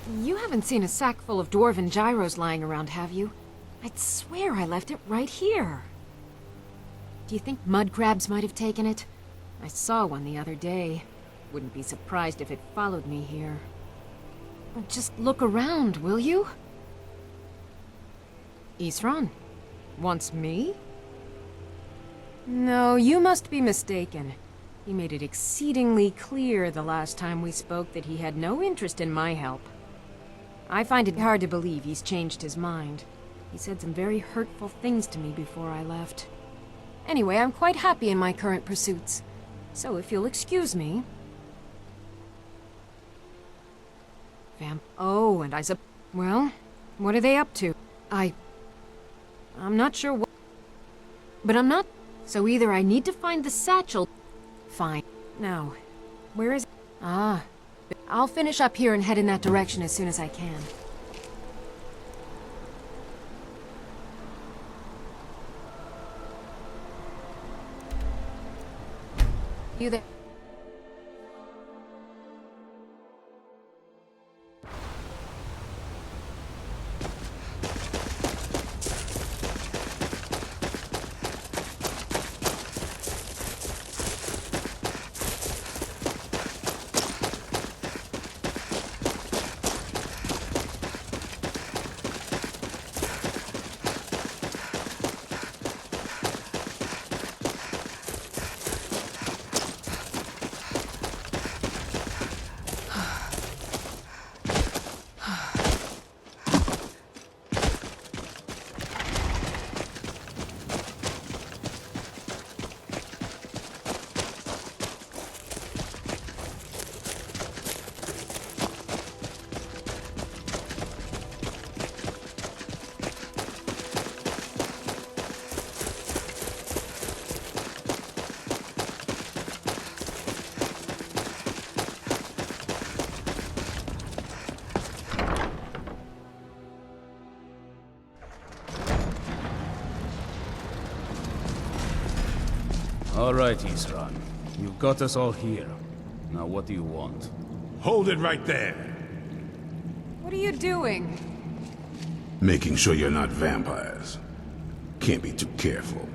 You haven't seen a sack full of dwarven gyros lying around, have you? I'd swear I left it right here. Do you think mud crabs might have taken it? I saw one the other day. Wouldn't be surprised if it followed me here. Just look around, will you? Isran? Wants me? No, you must be mistaken. He made it exceedingly clear the last time we spoke that he had no interest in my help. I find it hard to believe he's changed his mind. He said some very hurtful things to me before I left. Anyway, I'm quite happy in my current pursuits. So if you'll excuse me... Oh, and well, what are they up to? I'm not sure what... But I'm not... So either I need to find the satchel... Fine. Now, where is... Ah... I'll finish up here and head in that direction as soon as I can. You there? All right, Isran. You've got us all here. Now what do you want? Hold it right there. What are you doing? Making sure you're not vampires. Can't be too careful.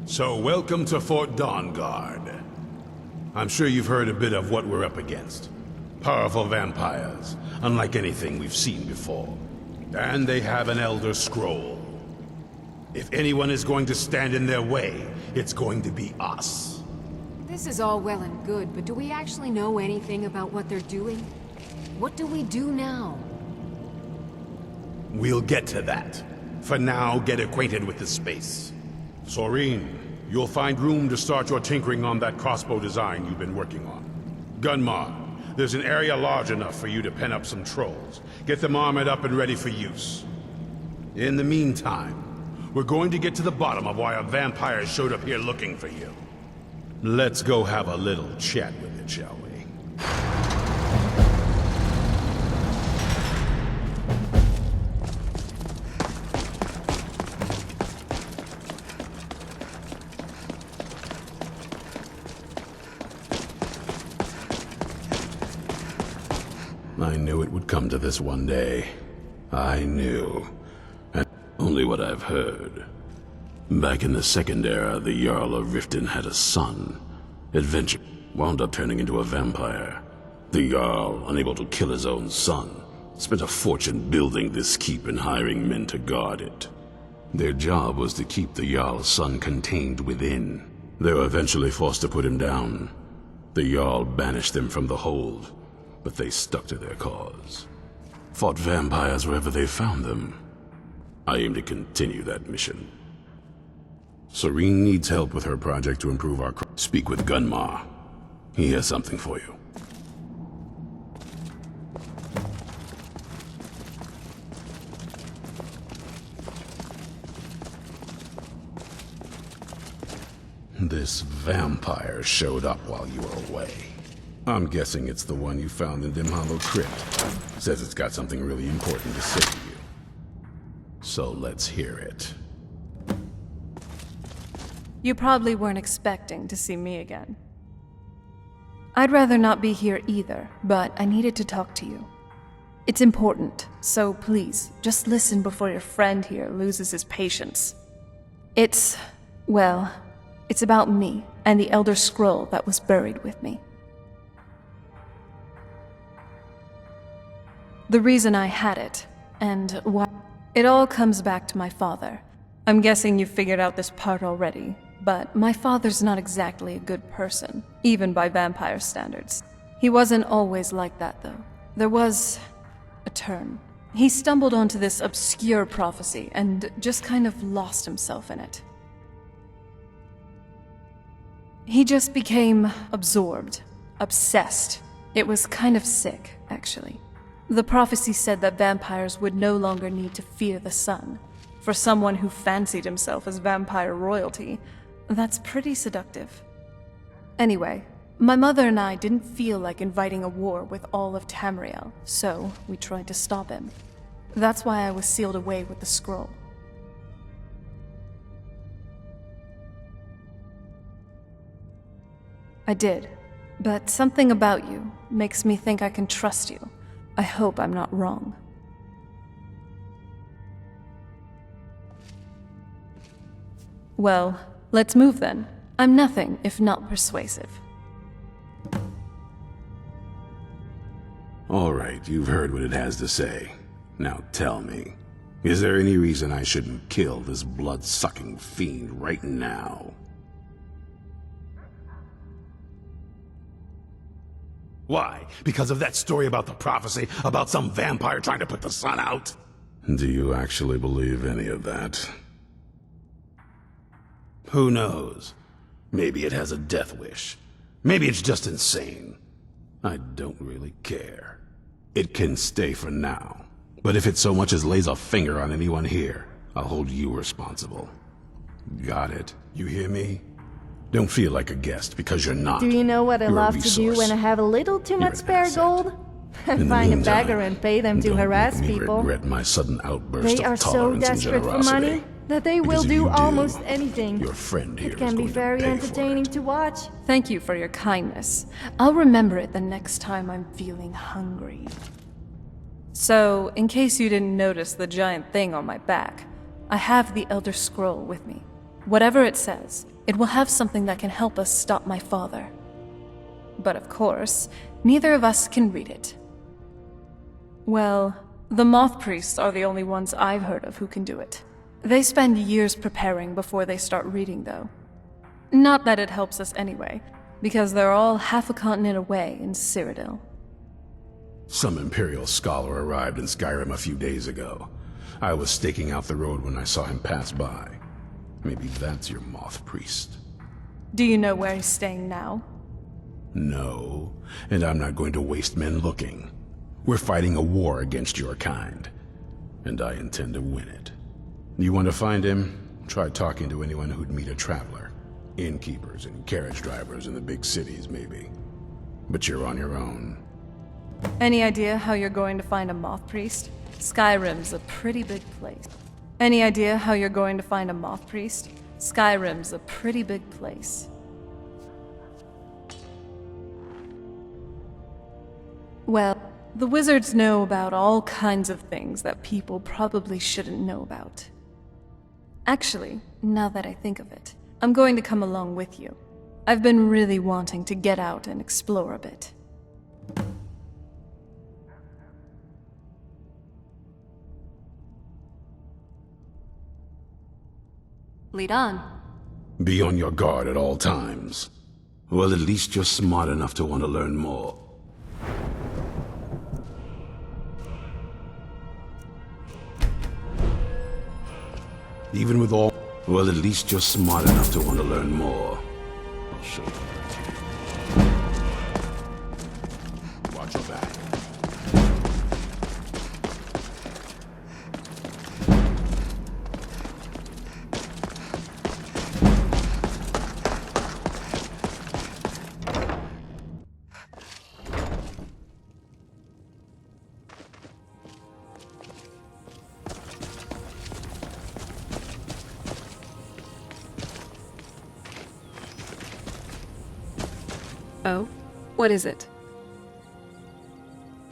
So welcome to Fort Dawnguard. I'm sure you've heard a bit of what we're up against. Powerful vampires, unlike anything we've seen before. And they have an Elder Scroll. If anyone is going to stand in their way, it's going to be us. This is all well and good, but do we actually know anything about what they're doing? What do we do now? We'll get to that. For now, get acquainted with the space. Soreen, you'll find room to start your tinkering on that crossbow design you've been working on. Gunmar, there's an area large enough for you to pen up some trolls. Get them armored up and ready for use. In the meantime, we're going to get to the bottom of why a vampire showed up here looking for you. Let's go have a little chat with it, shall we? I knew it would come to this one day. I knew. And only what I've heard. Back in the Second Era, the Jarl of Riften had a son. Adventure wound up turning into a vampire. The Jarl, unable to kill his own son, spent a fortune building this keep and hiring men to guard it. Their job was to keep the Jarl's son contained within. They were eventually forced to put him down. The Jarl banished them from the hold, but they stuck to their cause. Fought vampires wherever they found them. I aim to continue that mission. Soreen needs help with her project to improve our Speak with Gunmar. He has something for you. This vampire showed up while you were away. I'm guessing it's the one you found in Dim Hollow Crypt. Says it's got something really important to say to you. So let's hear it. You probably weren't expecting to see me again. I'd rather not be here either, but I needed to talk to you. It's important, so please, just listen before your friend here loses his patience. It's about me and the Elder Scroll that was buried with me. The reason I had it, and why... It all comes back to my father. I'm guessing you've figured out this part already, but my father's not exactly a good person, even by vampire standards. He wasn't always like that, though. There was a turn. He stumbled onto this obscure prophecy and just kind of lost himself in it. He just became absorbed, obsessed. It was kind of sick, actually. The prophecy said that vampires would no longer need to fear the sun. For someone who fancied himself as vampire royalty, that's pretty seductive. Anyway, my mother and I didn't feel like inviting a war with all of Tamriel, so we tried to stop him. That's why I was sealed away with the scroll. I did, but something about you makes me think I can trust you. I hope I'm not wrong. Well, let's move then. I'm nothing if not persuasive. All right, you've heard what it has to say. Now tell me, is there any reason I shouldn't kill this blood-sucking fiend right now? Why? Because of that story about the prophecy, about some vampire trying to put the sun out? Do you actually believe any of that? Who knows? Maybe it has a death wish. Maybe it's just insane. I don't really care. It can stay for now. But if it so much as lays a finger on anyone here, I'll hold you responsible. Got it? You hear me? Don't feel like a guest, because you're not. Do you know what I You're a love to do resource. when I have a little too You're much an spare asset. gold? In the Find a meantime, beggar and pay them to don't harass make me people. regret my sudden outburst They of are so tolerance and desperate for generosity. money that they will Because if do you almost anything. Your friend here It is can be going to very pay for entertaining it. to watch. Thank you for your kindness. I'll remember it the next time I'm feeling hungry. So, in case you didn't notice the giant thing on my back, I have the Elder Scroll with me. Whatever it says, it will have something that can help us stop my father. But of course, neither of us can read it. Well, the Moth Priests are the only ones I've heard of who can do it. They spend years preparing before they start reading, though. Not that it helps us anyway, because they're all half a continent away in Cyrodiil. Some Imperial scholar arrived in Skyrim a few days ago. I was staking out the road when I saw him pass by. Maybe that's your Moth Priest. Do you know where he's staying now? No, and I'm not going to waste men looking. We're fighting a war against your kind, and I intend to win it. You want to find him? Try talking to anyone who'd meet a traveler. Innkeepers and carriage drivers in the big cities, maybe. But you're on your own. Any idea how you're going to find a Moth Priest? Skyrim's a pretty big place. Any idea how you're going to find a Moth Priest? Skyrim's a pretty big place. Well, the wizards know about all kinds of things that people probably shouldn't know about. Actually, now that I think of it, I'm going to come along with you. I've been really wanting to get out and explore a bit. Lead on. Be on your guard at all times. Well, at least you're smart enough to want to learn more. Even with all... Well, at least you're smart enough to want to learn more. I'll show you. Watch your back. Oh? What is it?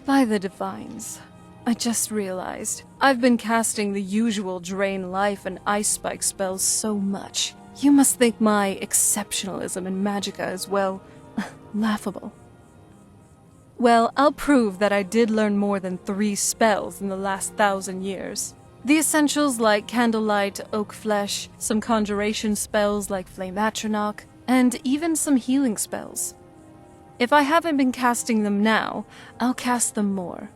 By the Divines, I just realized I've been casting the usual drain life and ice spike spells so much. You must think my exceptionalism in magicka is, well, laughable. Well, I'll prove that I did learn more than 3 spells in the last 1,000 years. The essentials like Candlelight, Oak Flesh, some conjuration spells like Flame Atronach, and even some healing spells. If I haven't been casting them now, I'll cast them more.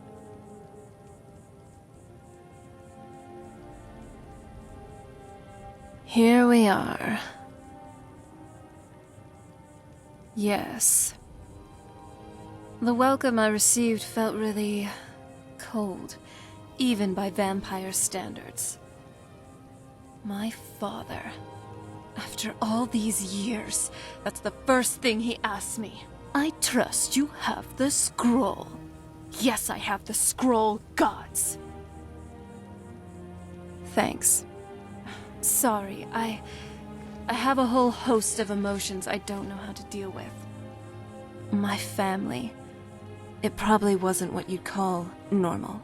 Here we are. Yes. The welcome I received felt really cold, even by vampire standards. My father, after all these years, that's the first thing he asked me. I trust you have the scroll. Yes, I have the scroll, gods. Thanks. Sorry, I have a whole host of emotions I don't know how to deal with. My family. It probably wasn't what you'd call normal.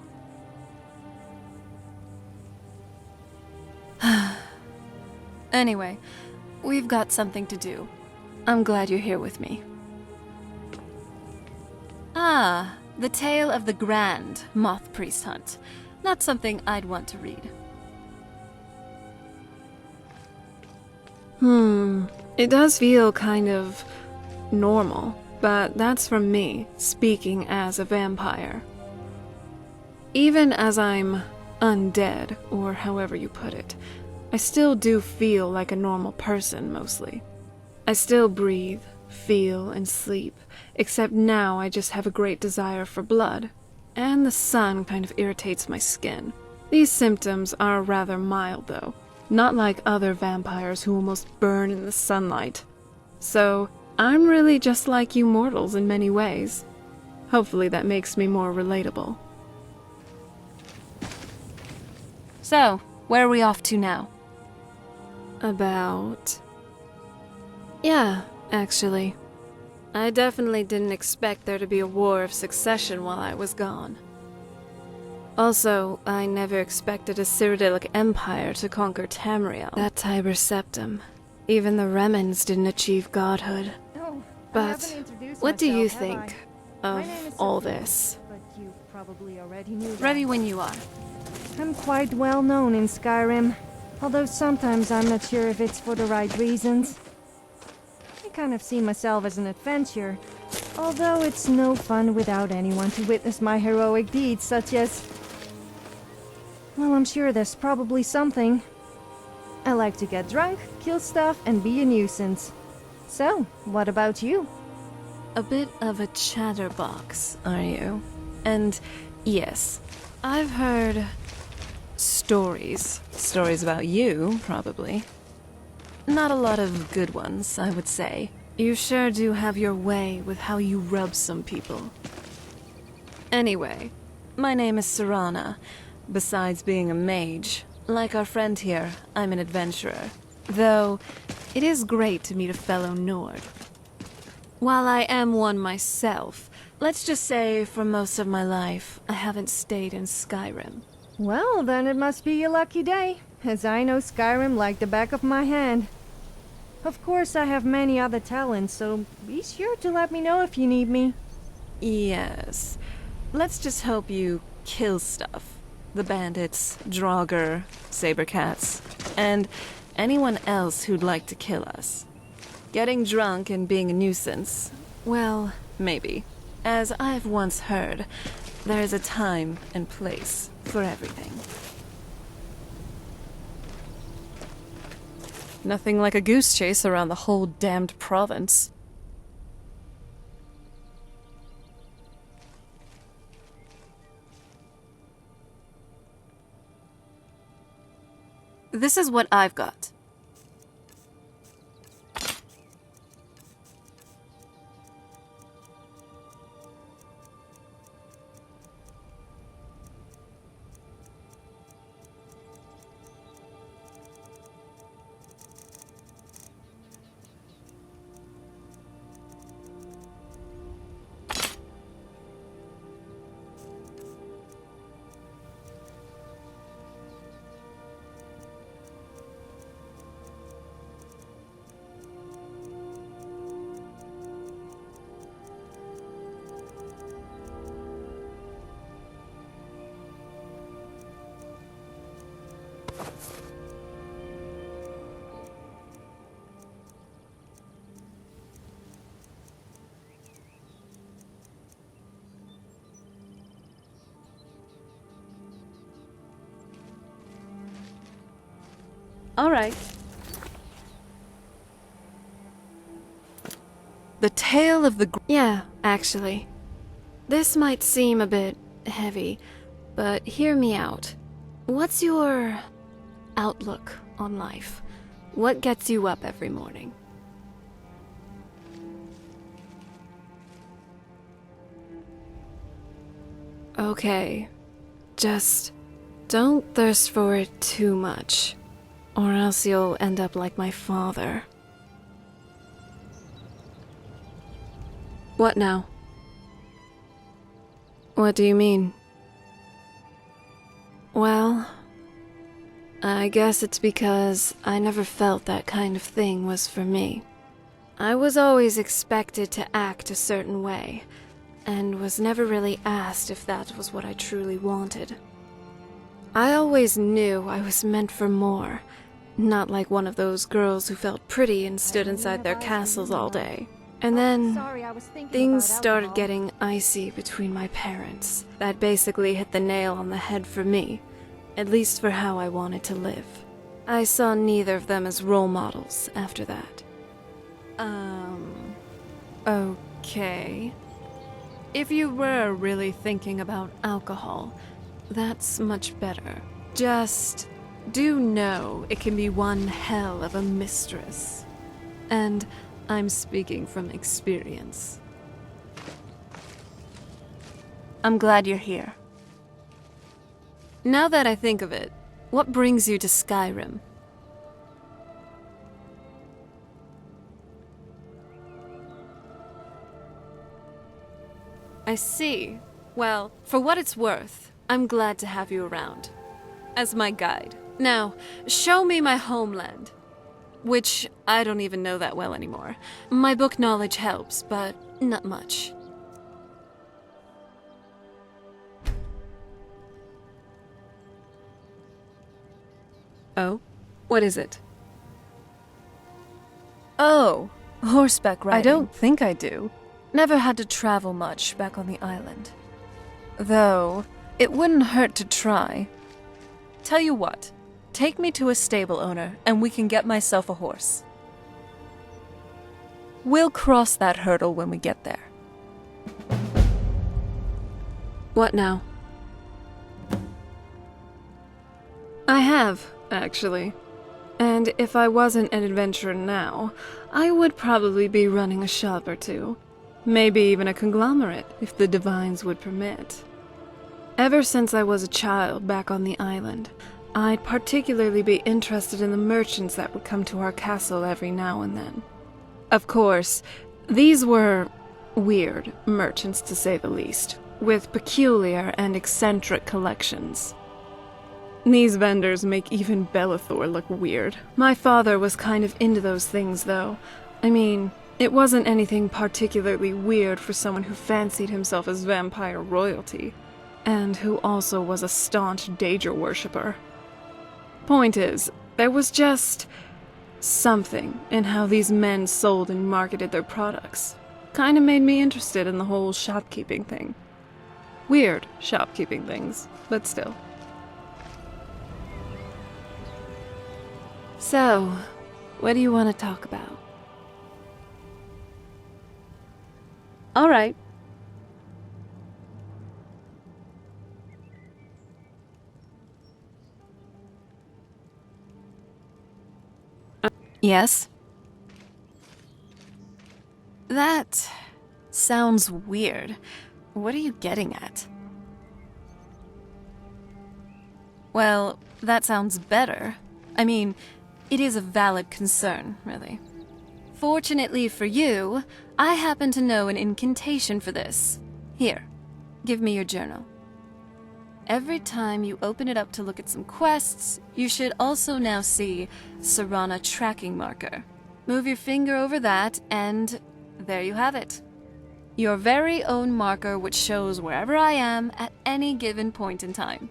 Anyway, we've got something to do. I'm glad you're here with me. Ah, the tale of the grand moth priest hunt. Not something I'd want to read. It does feel kind of normal, but that's from me, speaking as a vampire. Even as I'm undead, or however you put it, I still do feel like a normal person, mostly. I still breathe, feel, and sleep, except now I just have a great desire for blood, and the sun kind of irritates my skin. These symptoms are rather mild, though. Not like other vampires who almost burn in the sunlight. So, I'm really just like you mortals in many ways. Hopefully that makes me more relatable. So, where are we off to now? Yeah, actually. I definitely didn't expect there to be a war of succession while I was gone. Also, I never expected a Cyrodiilic empire to conquer Tamriel. That Tiber septum. Even the Remnants didn't achieve godhood. Oh, But what do you think of all this? But you probably already knew that. Ready when you are. I'm quite well known in Skyrim, although sometimes I'm not sure if it's for the right reasons. I kind of see myself as an adventurer, although it's no fun without anyone to witness my heroic deeds, such as... Well, I'm sure there's probably something. I like to get drunk, kill stuff, and be a nuisance. So, what about you? A bit of a chatterbox, are you? And yes, I've heard stories. Stories about you, probably. Not a lot of good ones, I would say. You sure do have your way with how you rub some people. Anyway, my name is Serana. Besides being a mage, like our friend here, I'm an adventurer. Though, it is great to meet a fellow Nord. While I am one myself, let's just say for most of my life, I haven't stayed in Skyrim. Well, then it must be a lucky day, as I know Skyrim like the back of my hand. Of course, I have many other talents, so be sure to let me know if you need me. Yes. Let's just hope you kill stuff. The bandits, Draugr, saber-cats, and anyone else who'd like to kill us. Getting drunk and being a nuisance, well, maybe. As I've once heard, there's a time and place for everything. Nothing like a goose chase around the whole damned province. This is what I've got. Alright. The Tale of the Yeah, actually. This might seem a bit heavy, but hear me out. What's your outlook on life? What gets you up every morning? Okay, just don't thirst for it too much, or else you'll end up like my father. What now? What do you mean? Well, I guess it's because I never felt that kind of thing was for me. I was always expected to act a certain way, and was never really asked if that was what I truly wanted. I always knew I was meant for more, not like one of those girls who felt pretty and stood inside their castles all day. And then, things started getting icy between my parents. That basically hit the nail on the head for me, at least for how I wanted to live. I saw neither of them as role models after that. Okay. If you were really thinking about alcohol, that's much better. Just do know it can be one hell of a mistress. And I'm speaking from experience. I'm glad you're here. Now that I think of it, what brings you to Skyrim? I see. Well, for what it's worth, I'm glad to have you around. As my guide. Now, show me my homeland. Which, I don't even know that well anymore. My book knowledge helps, but not much. Oh? What is it? Oh, horseback riding. I don't think I do. Never had to travel much back on the island. Though, it wouldn't hurt to try. Tell you what, take me to a stable owner and we can get myself a horse. We'll cross that hurdle when we get there. What now? I have, actually. And if I wasn't an adventurer now, I would probably be running a shop or two. Maybe even a conglomerate, if the divines would permit. Ever since I was a child back on the island, I'd particularly be interested in the merchants that would come to our castle every now and then. Of course, these were weird merchants to say the least, with peculiar and eccentric collections. These vendors make even Belethor look weird. My father was kind of into those things, though. I mean, it wasn't anything particularly weird for someone who fancied himself as vampire royalty, and who also was a staunch Daedra worshipper. Point is, there was just something in how these men sold and marketed their products. Kinda made me interested in the whole shopkeeping thing. Weird shopkeeping things, but still. So, what do you want to talk about? All right. Yes? That sounds weird. What are you getting at? Well, that sounds better. I mean, it is a valid concern, really. Fortunately for you, I happen to know an incantation for this. Here, give me your journal. Every time you open it up to look at some quests, you should also now see Serana tracking marker. Move your finger over that, and there you have it. Your very own marker which shows wherever I am at any given point in time.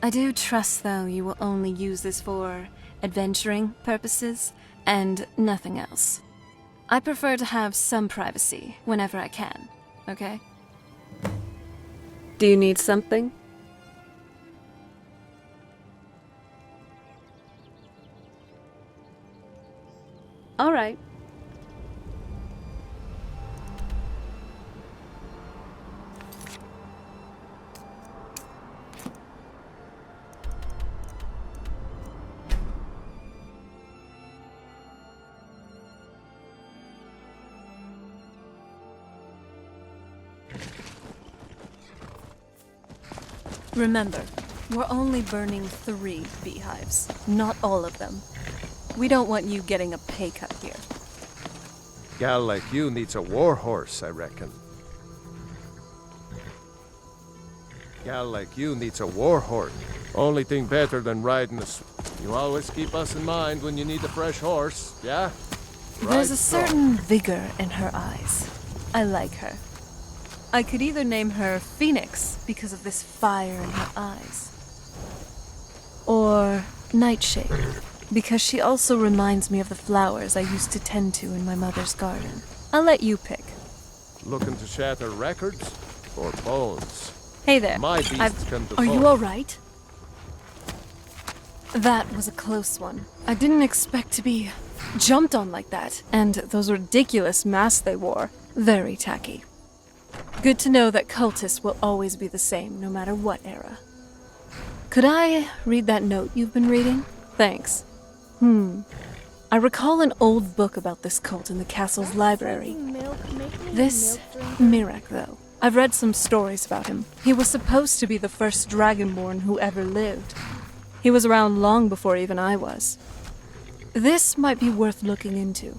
I do trust, though, you will only use this for adventuring purposes and nothing else. I prefer to have some privacy whenever I can, okay? Do you need something? All right. Remember, we're only burning 3 beehives, not all of them. We don't want you getting a pay cut here. Gal like you needs a war horse, I reckon. Gal like you needs a war horse. Only thing better than riding a... You always keep us in mind when you need a fresh horse, yeah? There's a certain vigor in her eyes. I like her. I could either name her Phoenix because of this fire in her eyes, or Nightshade because she also reminds me of the flowers I used to tend to in my mother's garden. I'll let you pick. Looking to shatter records or bones? Hey there. My beasts can do Are you both. alright? That was a close one. I didn't expect to be jumped on like that, and those ridiculous masks they wore. Very tacky. Good to know that cultists will always be the same, no matter what era. Could I read that note you've been reading? Thanks. I recall an old book about this cult in the castle's library. This Mirak, though. I've read some stories about him. He was supposed to be the first dragonborn who ever lived. He was around long before even I was. This might be worth looking into.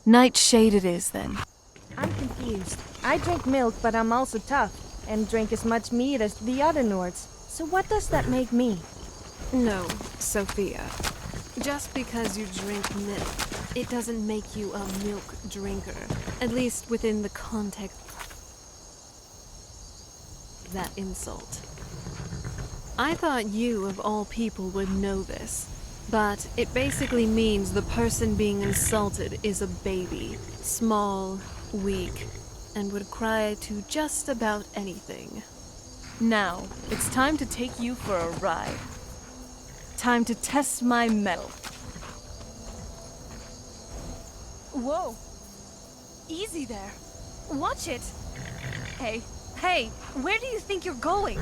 Nightshade it is, then. I'm confused. I drink milk, but I'm also tough, and drink as much meat as the other Nords. So what does that make me? No, Sophia. Just because you drink milk, it doesn't make you a milk drinker. At least within the context of that insult. I thought you, of all people, would know this. But it basically means the person being insulted is a baby. Small, weak, and would cry to just about anything. Now, it's time to take you for a ride. Time to test my mettle. Whoa! Easy there. Watch it! Hey, where do you think you're going?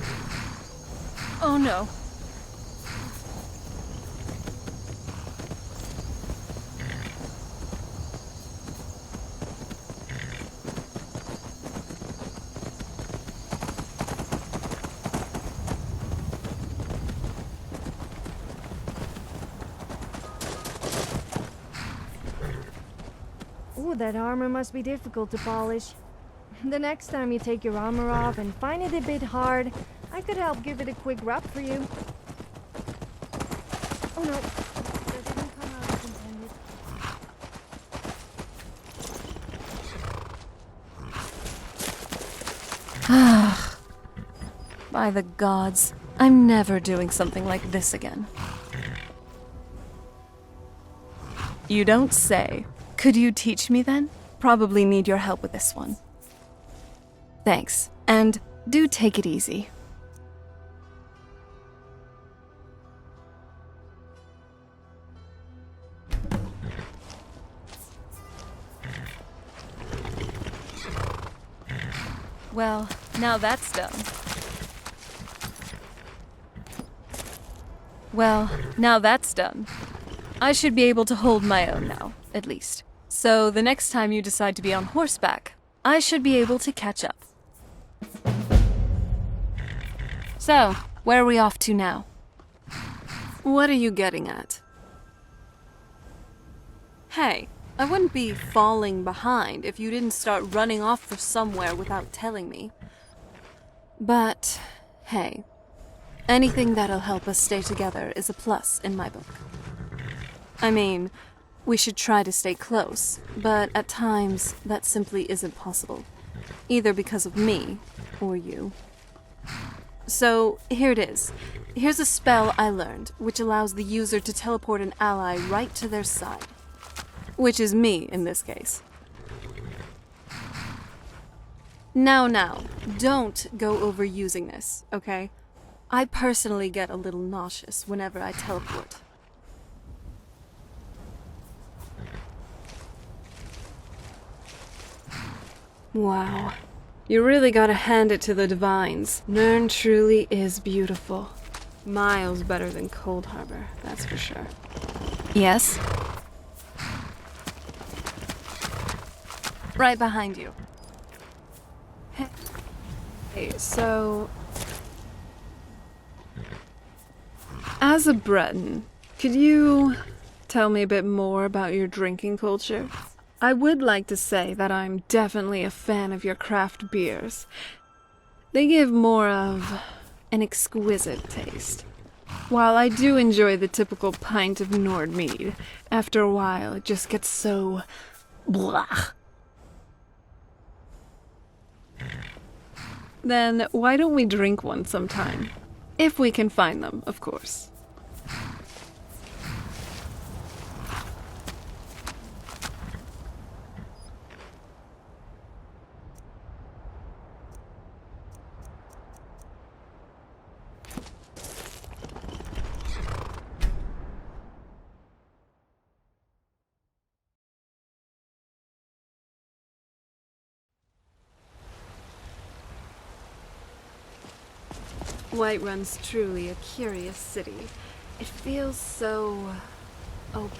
Oh no. Ooh, that armor must be difficult to polish. The next time you take your armor off and find it a bit hard, I could help give it a quick rub for you. Oh no, that didn't come out as intended. By the gods, I'm never doing something like this again. You don't say. Could you teach me then? Probably need your help with this one. Thanks, and do take it easy. Well, now that's done. I should be able to hold my own now, at least. So the next time you decide to be on horseback, I should be able to catch up. So, where are we off to now? What are you getting at? Hey, I wouldn't be falling behind if you didn't start running off for somewhere without telling me. But, hey, anything that'll help us stay together is a plus in my book. I mean, we should try to stay close, but at times that simply isn't possible. Either because of me, or you. So, here it is. Here's a spell I learned, which allows the user to teleport an ally right to their side. Which is me, in this case. Now, don't go overusing this, okay? I personally get a little nauseous whenever I teleport. Wow. You really gotta hand it to the divines. Nirn truly is beautiful. Miles better than Cold Harbor, that's for sure. Yes? Right behind you. Hey, so... As a Breton, could you tell me a bit more about your drinking culture? I would like to say that I'm definitely a fan of your craft beers. They give more of an exquisite taste. While I do enjoy the typical pint of Nord mead, after a while it just gets so... blah. Then why don't we drink one sometime? If we can find them, of course. Whiterun's truly a curious city. It feels so... open.